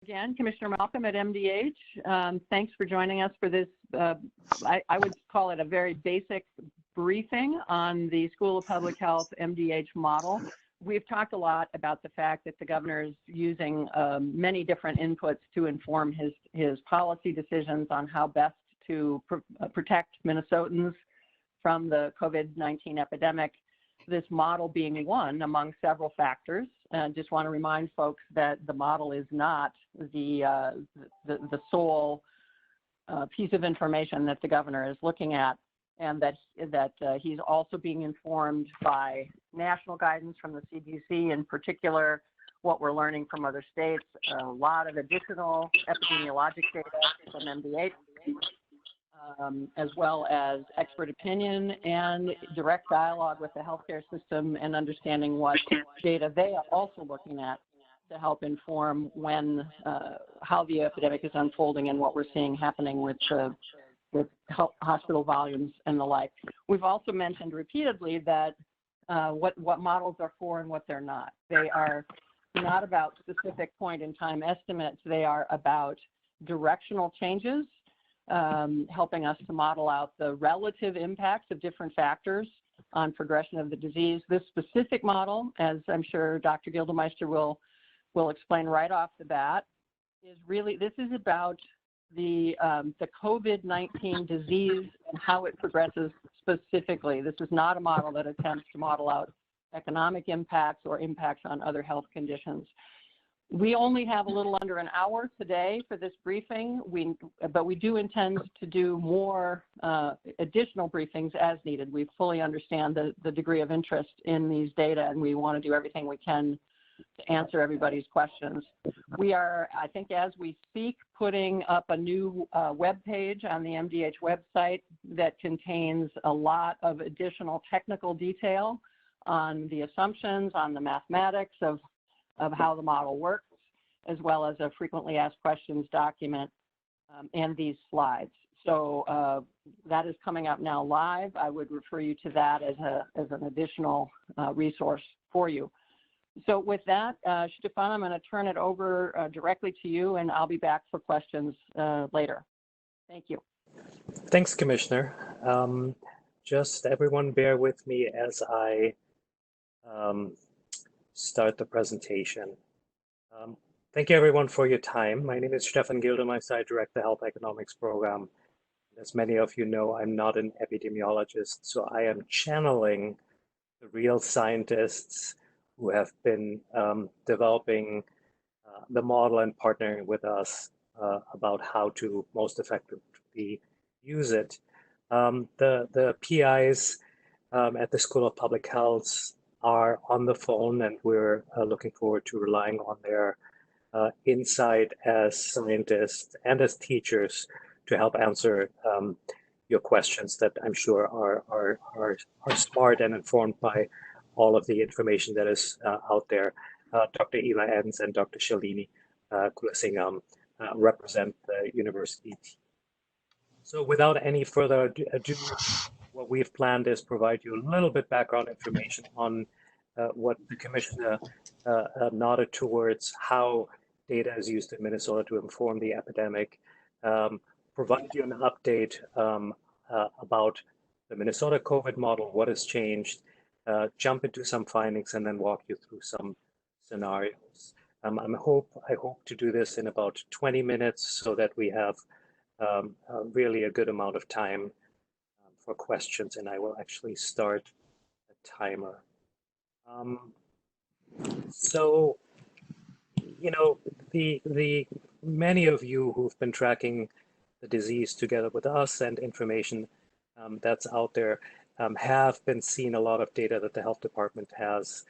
Again, Commissioner Malcolm at MDH. Thanks for joining us for this, I would call it a very basic briefing on the School of Public Health MDH model. We've talked a lot about the fact that the governor is using many different inputs to inform his policy decisions on how best to protect Minnesotans from the COVID-19 epidemic, this model being one among several factors. Just want to remind folks that the model is not the sole piece of information that the governor is looking at, and that he's also being informed by national guidance from the CDC, in particular what we're learning from other states, a lot of additional epidemiologic data from MDH, as well as expert opinion and direct dialogue with the healthcare system and understanding what data they are also looking at to help inform how the epidemic is unfolding and what we're seeing happening with hospital volumes and the like. We've also mentioned repeatedly that what models are for and what they're not. They are not about specific point in time estimates. They are about directional changes, helping us to model out the relative impacts of different factors on progression of the disease. This specific model, as I'm sure Dr. Gildemeister will explain right off the bat, is really, this is about the COVID-19 disease and how it progresses specifically. This is not a model that attempts to model out economic impacts or impacts on other health conditions. We only have a little under an hour today for this briefing, but we do intend to do more additional briefings as needed. We fully understand the degree of interest in these data, and we want to do everything we can to answer everybody's questions. We are, I think as we speak, putting up a new web page on the MDH website that contains a lot of additional technical detail on the assumptions, on the mathematics of how the model works, as well as a frequently asked questions document and these slides. So that is coming up now live. I would refer you to that as an additional resource for you. So with that, Stefan, I'm going to turn it over directly to you, and I'll be back for questions later. Thank you. Thanks, Commissioner. Just everyone bear with me as I start the presentation. Thank you everyone for your time. My name is Stefan Gildemeister. I direct the Health Economics program. As many of you know, I'm not an epidemiologist, so I am channeling the real scientists who have been developing the model and partnering with us about how to most effectively use it. The PIs at the School of Public Health are on the phone, and we're looking forward to relying on their insight as scientists and as teachers to help answer your questions that I'm sure are smart and informed by all of the information that is out there. Dr. Ela Enns and Dr. Shalini Kulasingham represent the university team. So without any further ado, what we've planned is provide you a little bit background information on what the commissioner nodded towards, how data is used in Minnesota to inform the epidemic, provide you an update about the Minnesota COVID model, what has changed, jump into some findings, and then walk you through some scenarios. I hope to do this in about 20 minutes so that we have really a good amount of time for questions, and I will actually start a timer. So, you know, the many of you who've been tracking the disease together with us and information that's out there have been seeing a lot of data that the health department has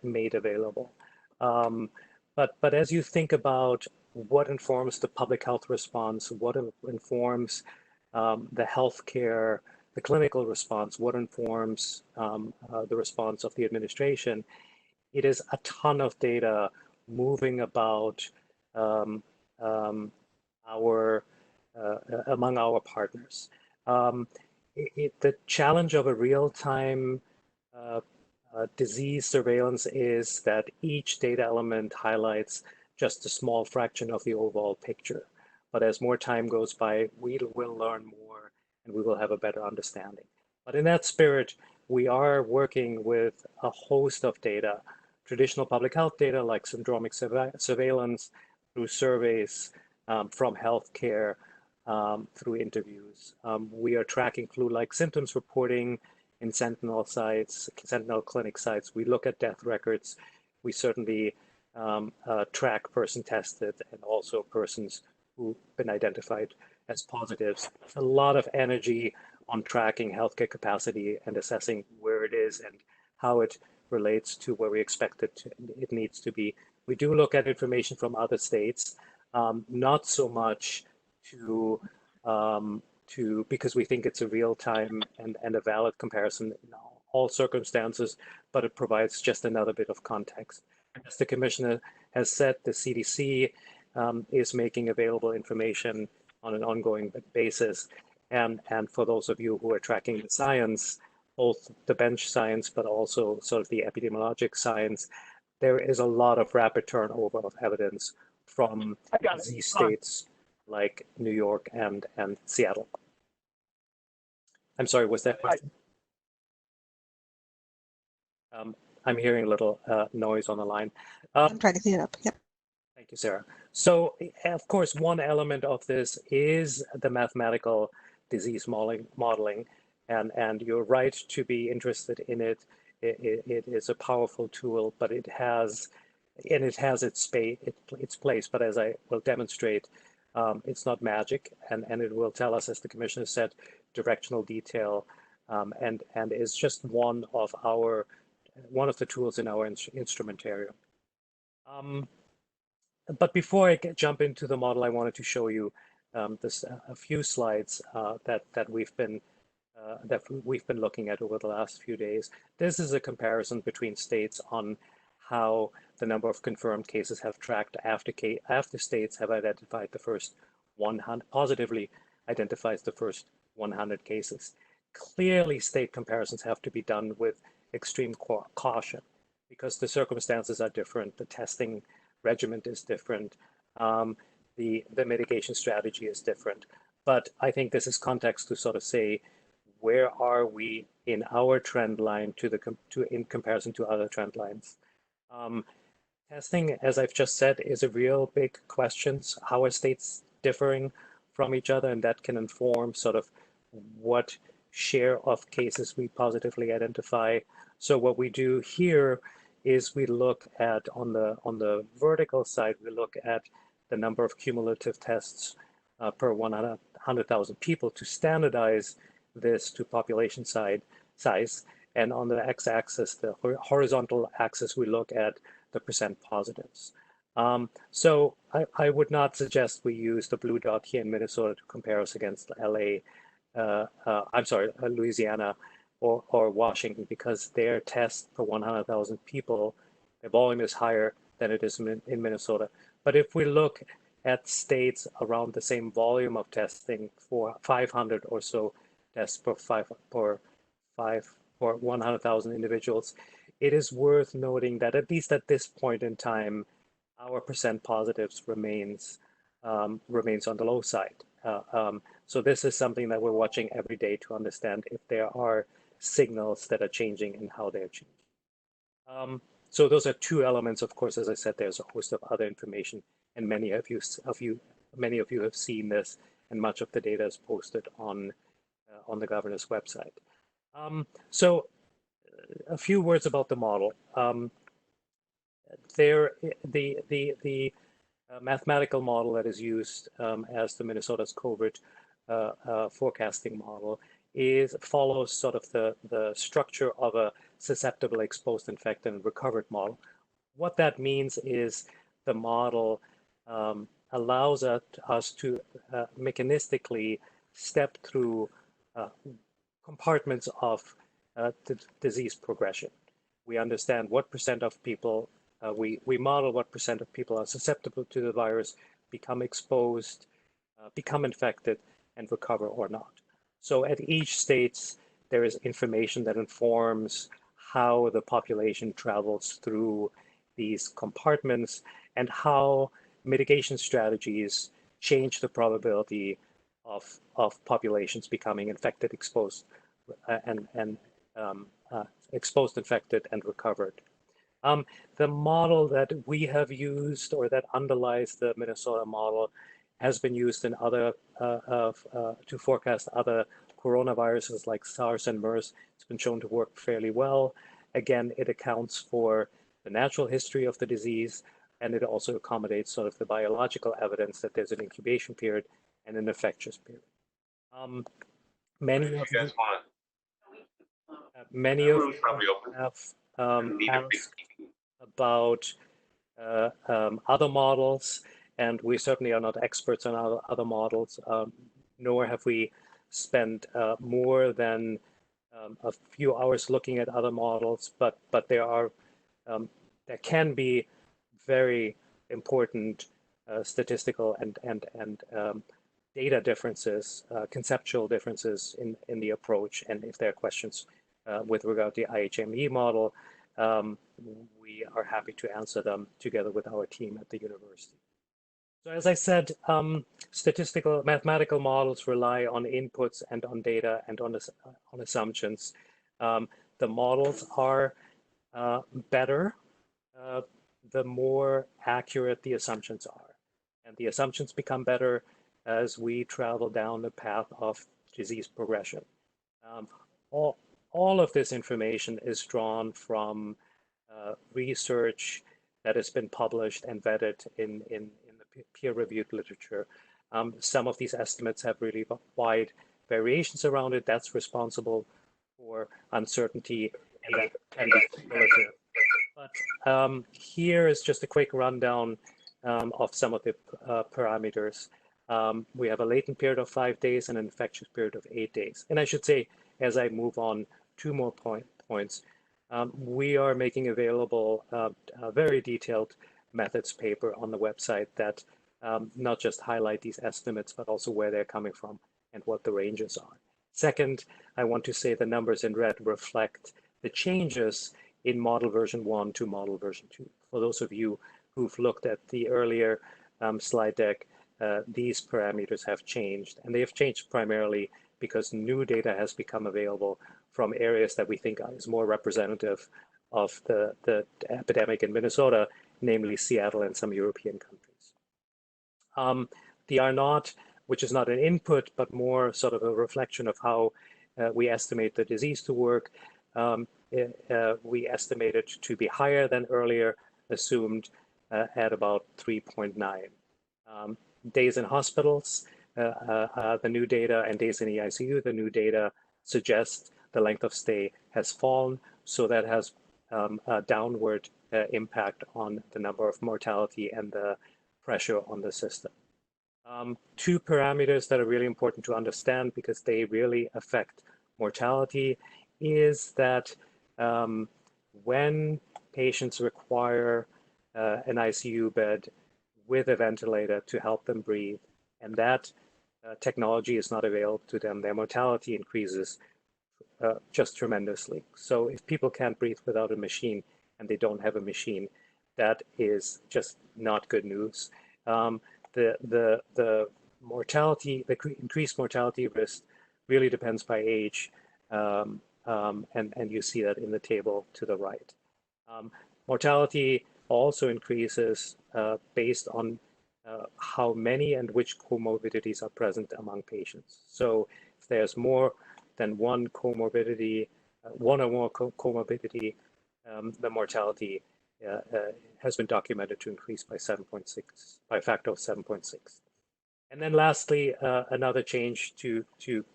made available. But as you think about what informs the public health response, what informs the healthcare, the clinical response, what informs the response of the administration, it is a ton of data moving about among our partners. The challenge of a real-time disease surveillance is that each data element highlights just a small fraction of the overall picture. But as more time goes by, we will learn more and we will have a better understanding. But in that spirit, we are working with a host of data, traditional public health data like syndromic surveillance, through surveys, from healthcare, through interviews. We are tracking flu-like symptoms reporting in Sentinel sites, Sentinel clinic sites. We look at death records. We certainly track person tested and also persons who've been identified as positives. A lot of energy on tracking healthcare capacity and assessing where it is and how it relates to where we expect it needs to be. We do look at information from other states, not so much because we think it's a real time and a valid comparison in all circumstances, but it provides just another bit of context. As the commissioner has said, the CDC is making available information on an ongoing basis. And for those of you who are tracking the science, both the bench science, but also sort of the epidemiologic science, there is a lot of rapid turnover of evidence from these states like New York and Seattle. I'm sorry, was that question? I'm hearing a little noise on the line. I'm trying to clean it up. Yep. Thank you, Sarah. So, of course, one element of this is the mathematical disease modeling, and you're right to be interested in it. It is a powerful tool, but it has its place. But as I will demonstrate, it's not magic, and it will tell us, as the commissioner said, directional detail, and is just one of the tools in our instrumentarium. But before I jump into the model, I wanted to show you a few slides that we've been looking at over the last few days. This is a comparison between states on how the number of confirmed cases have tracked after states have identified the first 100, positively identifies the first 100 cases. Clearly, state comparisons have to be done with extreme caution because the circumstances are different, the testing regimen is different, the mitigation strategy is different. But I think this is context to sort of say, where are we in our trend line in comparison to other trend lines? Testing, as I've just said, is a real big question. How are states differing from each other? And that can inform sort of what share of cases we positively identify. So what we do here is we look at, on the vertical side, we look at the number of cumulative tests per 100,000 people to standardize this to population size. And on the x-axis, the horizontal axis, we look at the percent positives. So I would not suggest we use the blue dot here in Minnesota to compare us against Louisiana or Washington, because their test per 100,000 people, their volume is higher than it is in Minnesota. But if we look at states around the same volume of testing for 500 or so tests per 100,000 individuals, it is worth noting that at least at this point in time, our percent positives remains on the low side. So this is something that we're watching every day to understand if there are signals that are changing and how they're changing. So those are two elements. Of course, as I said, there's a host of other information, and many of you have seen this, and much of the data is posted on the governor's website. So a few words about the model. The mathematical model that is used as the Minnesota's COVID forecasting model follows sort of the structure of a susceptible, exposed, infected, and recovered model. What that means is the model allows us to mechanistically step through compartments of the disease progression. We understand what percent of people, we model what percent of people are susceptible to the virus, become exposed, become infected, and recover or not. So at each stage, there is information that informs how the population travels through these compartments. and how mitigation strategies change the probability of populations becoming infected, exposed, and exposed, infected, and recovered. The model that we have used, or that underlies the Minnesota model, has been used in other to forecast other coronaviruses like SARS and MERS. It's been shown to work fairly well. Again, it accounts for the natural history of the disease, and it also accommodates sort of the biological evidence that there's an incubation period and an infectious period. Many of you, have asked about other models, and we certainly are not experts on other models, nor have we spent more than a few hours looking at other models, but there can be very important statistical and data differences, conceptual differences in the approach. And if there are questions with regard to the IHME model, we are happy to answer them together with our team at the university. So as I said, statistical mathematical models rely on inputs and on data and on assumptions. The models are better the more accurate the assumptions are. And the assumptions become better as we travel down the path of disease progression. All of this information is drawn from research that has been published and vetted in the peer-reviewed literature. Some of these estimates have really wide variations around it. That's responsible for uncertainty that can be speculative. But here is just a quick rundown of some of the parameters. We have a latent period of 5 days and an infectious period of 8 days. And I should say, as I move on, 2 more points. We are making available a very detailed methods paper on the website that not just highlight these estimates, but also where they're coming from and what the ranges are. Second, I want to say the numbers in red reflect the changes in model version 1 to model version 2. For those of you who've looked at the earlier slide deck, these parameters have changed, and they have changed primarily because new data has become available from areas that we think is more representative of the epidemic in Minnesota, namely Seattle and some European countries. The R0, which is not an input, but more sort of a reflection of how we estimate the disease to work, we estimate it to be higher than earlier assumed at about 3.9. Days in hospitals, the new data, and days in the ICU, the new data suggests the length of stay has fallen, so that has a downward impact on the number of mortality and the pressure on the system. 2 parameters that are really important to understand because they really affect mortality is that when patients require an ICU bed with a ventilator to help them breathe, and that technology is not available to them, their mortality increases just tremendously. So if people can't breathe without a machine and they don't have a machine, that is just not good news. The mortality, the increased mortality risk really depends by age, and you see that in the table to the right. Mortality also increases based on how many and which comorbidities are present among patients. So if there's more than one comorbidity, one or more comorbidity, the mortality has been documented to increase by 7.6, by a factor of 7.6. And then lastly, another change to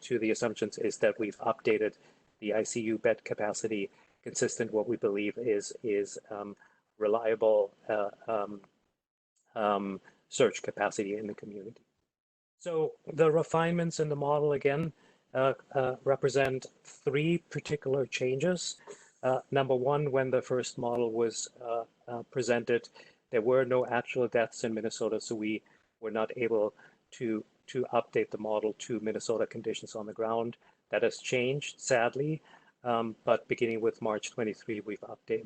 the assumptions is that we've updated the ICU bed capacity consistent what we believe is reliable surge capacity in the community. So the refinements in the model again represent 3 particular changes. Number 1, when the first model was presented, there were no actual deaths in Minnesota, so we were not able to update the model to Minnesota conditions on the ground. That has changed, sadly, but beginning with March 23,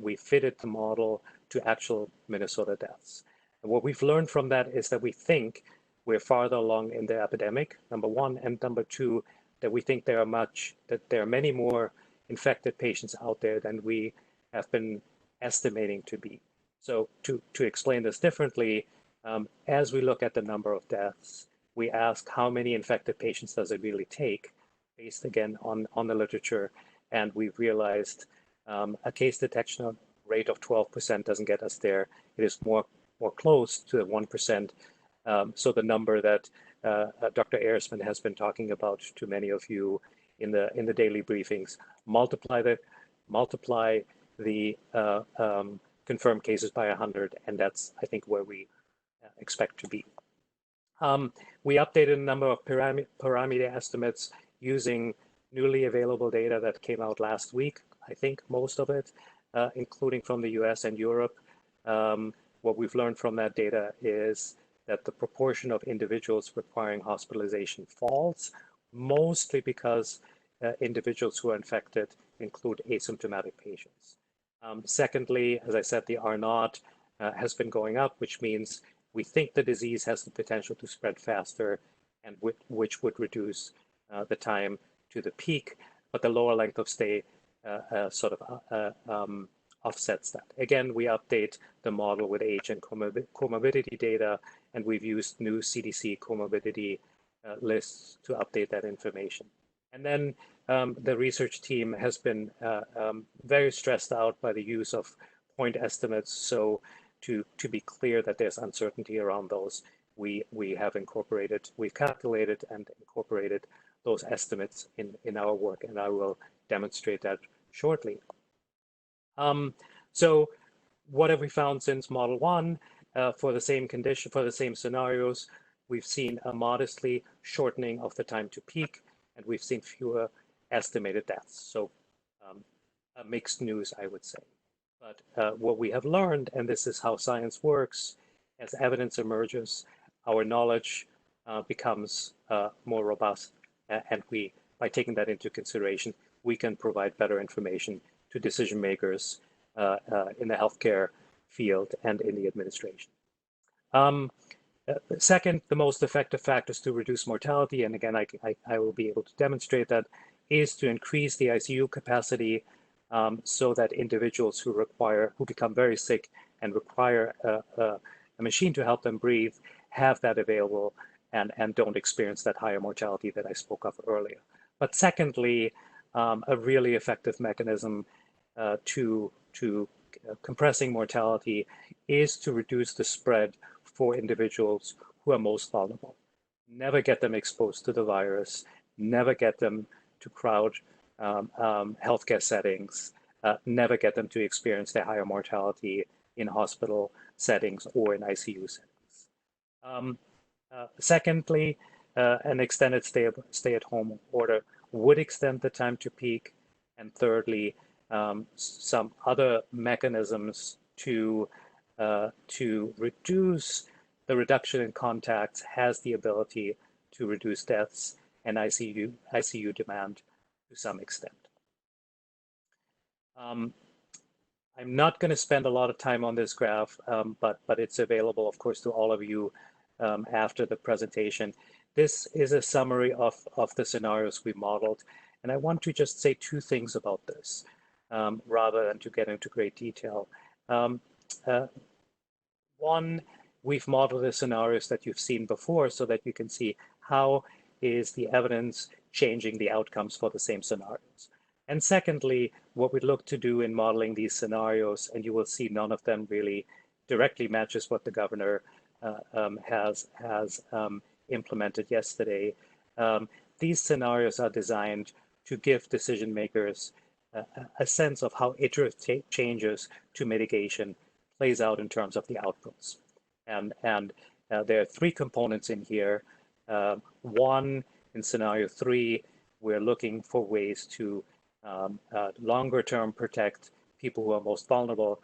we've fitted the model to actual Minnesota deaths. And what we've learned from that is that we think we're farther along in the epidemic, number one, and number two, that we think there are many more infected patients out there than we have been estimating to be. So to explain this differently, as we look at the number of deaths, we ask how many infected patients does it really take, based again on the literature, and we've realized a case detection rate of 12% doesn't get us there. It is more close to the 1%. So the number that Dr. Erisman has been talking about to many of you in the daily briefings, multiply the confirmed cases by 100, and that's, I think, where we expect to be. We updated a number of parameter estimates using newly available data that came out last week. I think most of it, including from the US and Europe. What we've learned from that data is that the proportion of individuals requiring hospitalization falls, mostly because individuals who are infected include asymptomatic patients. Secondly, as I said, the R0 has been going up, which means we think the disease has the potential to spread faster, and which would reduce the time to the peak, but the lower length of stay offsets that. Again, we update the model with age and comorbidity data, and we've used new CDC comorbidity lists to update that information. And then the research team has been very stressed out by the use of point estimates. So to be clear that there's uncertainty around those, we've calculated and incorporated those estimates in our work, and I will demonstrate that shortly. So what have we found since Model 1? For the same condition, for the same scenarios, we've seen a modestly shortening of the time to peak, and we've seen fewer estimated deaths. So mixed news, I would say. But what we have learned, and this is how science works, as evidence emerges, our knowledge becomes more robust, and by taking that into consideration, we can provide better information to decision makers in the healthcare field and in the administration. Second, the most effective factors to reduce mortality, and again, I will be able to demonstrate that, is to increase the ICU capacity so that individuals who become very sick and require a machine to help them breathe have that available and don't experience that higher mortality that I spoke of earlier. But secondly, a really effective mechanism to compressing mortality is to reduce the spread for individuals who are most vulnerable. Never get them exposed to the virus, never get them to crowd healthcare settings, never get them to experience their higher mortality in hospital settings or in ICU settings. Secondly, an extended stay-at-home order would extend the time to peak. And thirdly, some other mechanisms to reduce the reduction in contacts has the ability to reduce deaths and ICU demand to some extent. I'm not going to spend a lot of time on this graph, but it's available, of course, to all of you after the presentation. This is a summary of the scenarios we modeled, and I want to just say two things about this rather than to get into great detail. One, we've modeled the scenarios that you've seen before so that you can see how is the evidence changing the outcomes for the same scenarios. And secondly, what we look to do in modeling these scenarios, and you will see none of them really directly matches what the governor has implemented yesterday. These scenarios are designed to give decision makers a sense of how iterative changes to mitigation plays out in terms of the outputs. And there are three components in here. One, in scenario 3, we're looking for ways to longer term protect people who are most vulnerable,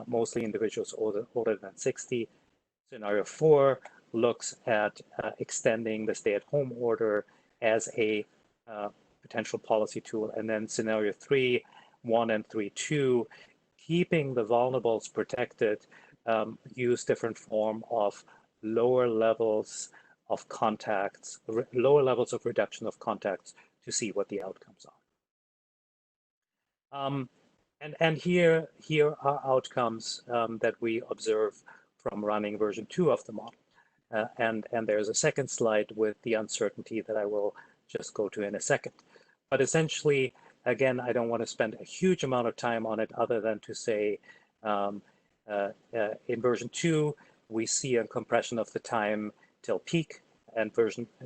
mostly individuals older than 60. Scenario 4 looks at extending the stay-at-home order as a potential policy tool. And then scenario 3, 1 and 3, 2, keeping the vulnerables protected, use different form of lower levels of contacts, lower levels of reduction of contacts to see what the outcomes are. And here are outcomes that we observe from running version 2 of the model. And there's a second slide with the uncertainty that I will just go to in a second. But essentially, again, I don't want to spend a huge amount of time on it other than to say in version 2, we see a compression of the time till peak, and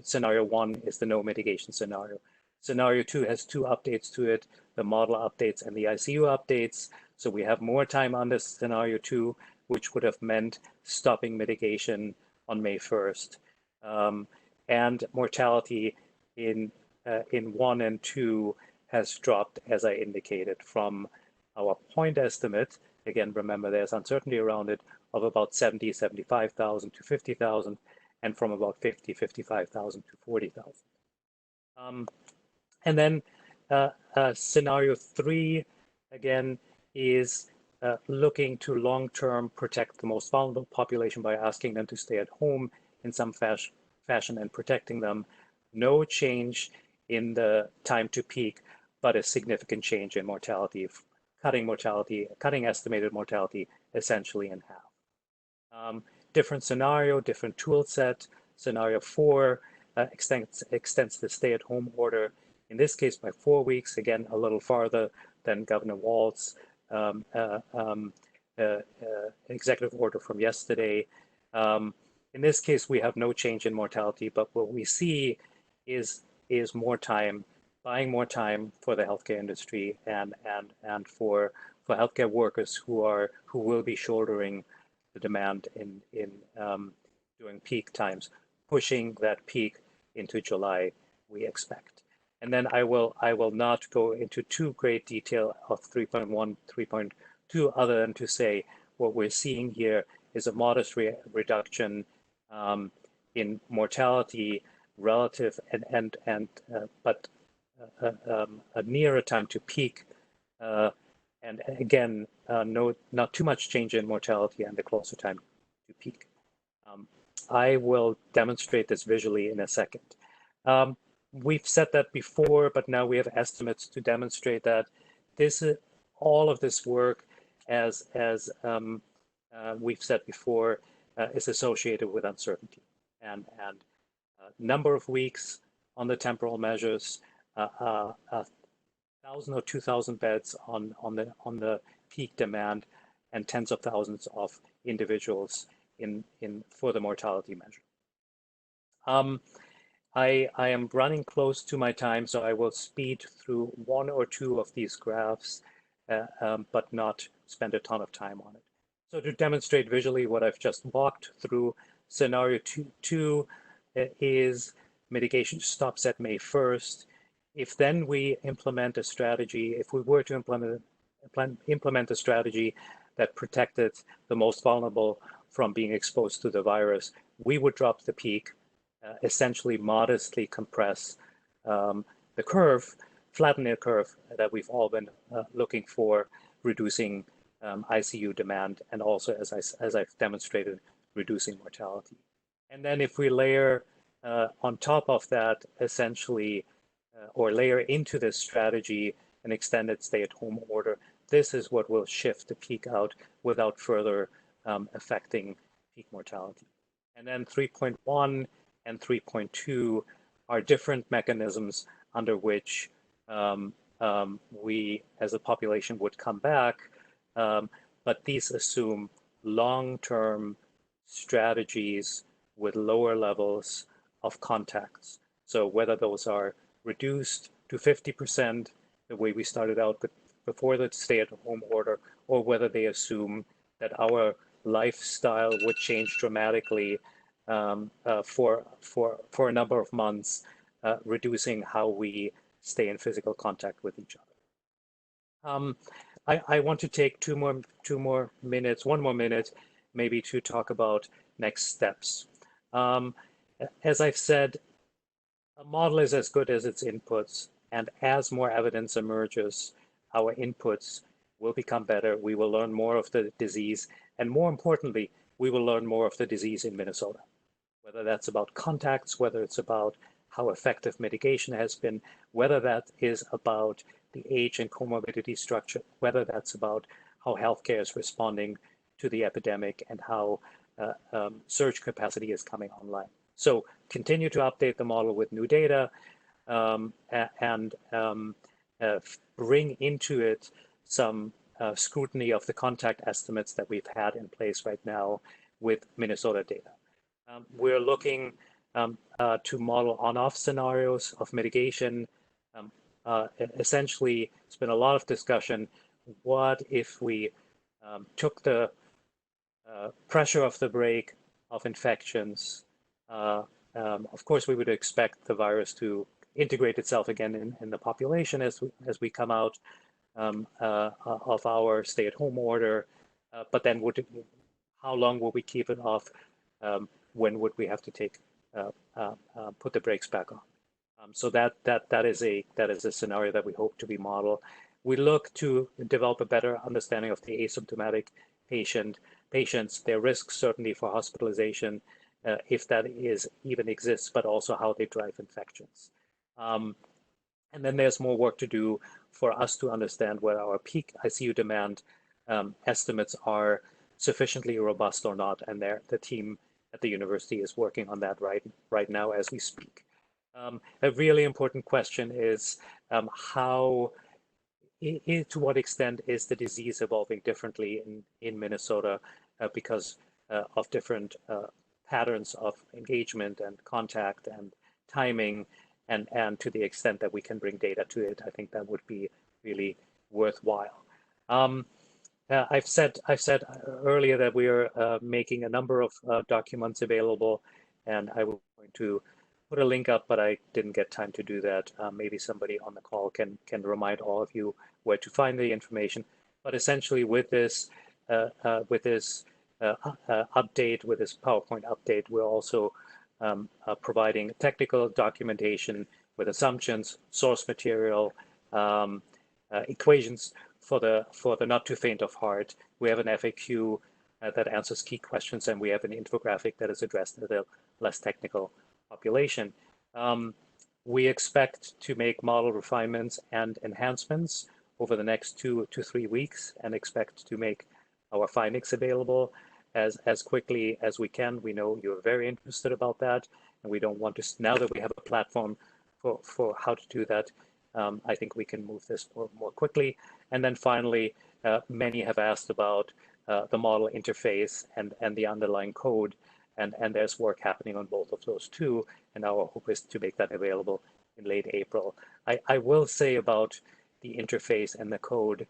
scenario 1 is the no mitigation scenario. Scenario 2 has 2 updates to it, the model updates and the ICU updates. So we have more time under scenario 2, which would have meant stopping mitigation on May 1st. And mortality in 1 and 2 has dropped, as I indicated, from our point estimate. Again, remember there's uncertainty around it, of about 70, 75,000 to 50,000, and from about 50, 55,000 to 40,000. And then scenario 3, again, is looking to long-term protect the most vulnerable population by asking them to stay at home in some fashion and protecting them. No change in the time to peak, but a significant change in mortality, cutting estimated mortality essentially in half. Different scenario, different tool set. Scenario 4 extends the stay-at-home order, in this case by 4 weeks, again, a little farther than Governor Walz's executive order from yesterday. In this case, we have no change in mortality, but what we see is more time, buying more time for the healthcare industry and for healthcare workers who will be shouldering the demand in during peak times, pushing that peak into July, we expect. And then I will not go into too great detail of 3.1, 3.2, other than to say what we're seeing here is a modest reduction in mortality relative but a nearer time to peak, and again, not too much change in mortality and a closer time to peak. I will demonstrate this visually in a second. We've said that before, but now we have estimates to demonstrate that all of this work, as we've said before, is associated with uncertainty and number of weeks on the temporal measures, 1,000 or 2,000 beds on the peak demand, and tens of thousands of individuals for the mortality measure. I am running close to my time, so I will speed through 1 or 2 of these graphs, but not spend a ton of time on it. So to demonstrate visually what I've just walked through, scenario 2 is mitigation stops at May 1st. If then we implement a strategy, if we were to implement a strategy that protected the most vulnerable from being exposed to the virus, we would drop the peak, essentially modestly compress the curve, flatten the curve that we've all been looking for, reducing ICU demand, and also, as I've demonstrated, reducing mortality. And then if we layer on top of that, essentially, or layer into this strategy an extended stay-at-home order, this is what will shift the peak out without further affecting peak mortality. And then 3.1 and 3.2 are different mechanisms under which we as a population would come back, but these assume long-term strategies with lower levels of contacts. So whether those are reduced to 50%, the way we started out before the stay-at-home order, or whether they assume that our lifestyle would change dramatically for a number of months, reducing how we stay in physical contact with each other. I want to take one more minute, maybe, to talk about next steps. As I've said, a model is as good as its inputs, and as more evidence emerges, our inputs will become better. We will learn more of the disease. And more importantly, we will learn more of the disease in Minnesota, whether that's about contacts, whether it's about how effective mitigation has been, whether that is about the age and comorbidity structure, whether that's about how healthcare is responding to the epidemic and how surge capacity is coming online. So continue to update the model with new data and bring into it some scrutiny of the contact estimates that we've had in place right now with Minnesota data. We're looking to model on-off scenarios of mitigation. Essentially, it's been a lot of discussion. What if we took the pressure of the brake of infections? Of course, we would expect the virus to integrate itself again in the population as we come out of our stay-at-home order. But then, how long will we keep it off? When would we have to put the brakes back on? So that is a scenario that we hope to be modeled. We look to develop a better understanding of the asymptomatic patients, their risks certainly for hospitalization, if that even exists, but also how they drive infections. And then there's more work to do for us to understand whether our peak ICU demand estimates are sufficiently robust or not, and the team at the university is working on that right now as we speak. A really important question is to what extent is the disease evolving differently in Minnesota because of different patterns of engagement and contact and timing, and to the extent that we can bring data to it, I think that would be really worthwhile. I've said earlier that we are making a number of documents available, and I was going to put a link up, but I didn't get time to do that. Maybe somebody on the call can remind all of you where to find the information. But essentially, with this update, with this PowerPoint update, we're also providing technical documentation with assumptions, source material, equations for the not too faint of heart. We have an FAQ that answers key questions, and we have an infographic that is addressed to the less technical population. We expect to make model refinements and enhancements over the next 2 to 3 weeks, and expect to make our findings available as quickly as we can. We know you're very interested about that, and we don't want to, now that we have a platform for how to do that, I think we can move this more quickly. And then finally, many have asked about the model interface and the underlying code, and there's work happening on both of those too, and our hope is to make that available in late April. I will say about the interface and the code,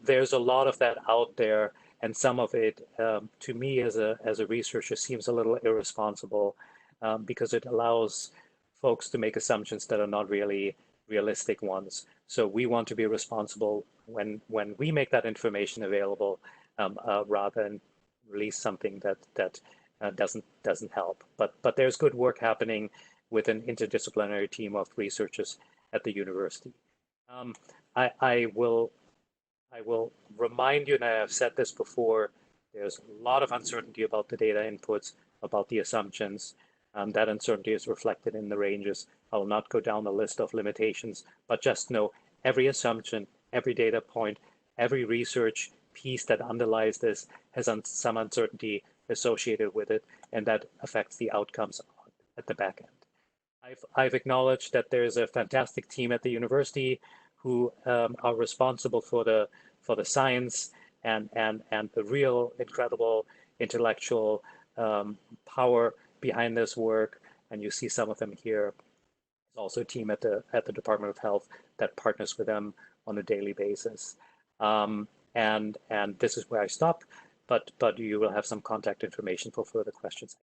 there's a lot of that out there, and some of it, to me as a researcher, seems a little irresponsible because it allows folks to make assumptions that are not really realistic ones. So we want to be responsible when we make that information available, rather than release something that doesn't help. But there's good work happening with an interdisciplinary team of researchers at the university. I will remind you, and I have said this before, there's a lot of uncertainty about the data inputs, about the assumptions. That uncertainty is reflected in the ranges. I will not go down the list of limitations, but just know every assumption, every data point, every research piece that underlies this has some uncertainty associated with it, and that affects the outcomes at the back end. I've acknowledged that there's a fantastic team at the university who are responsible for the science and the real incredible intellectual power behind this work, and you see some of them here. There's also a team at the Department of Health that partners with them on a daily basis. And this is where I stop, but you will have some contact information for further questions.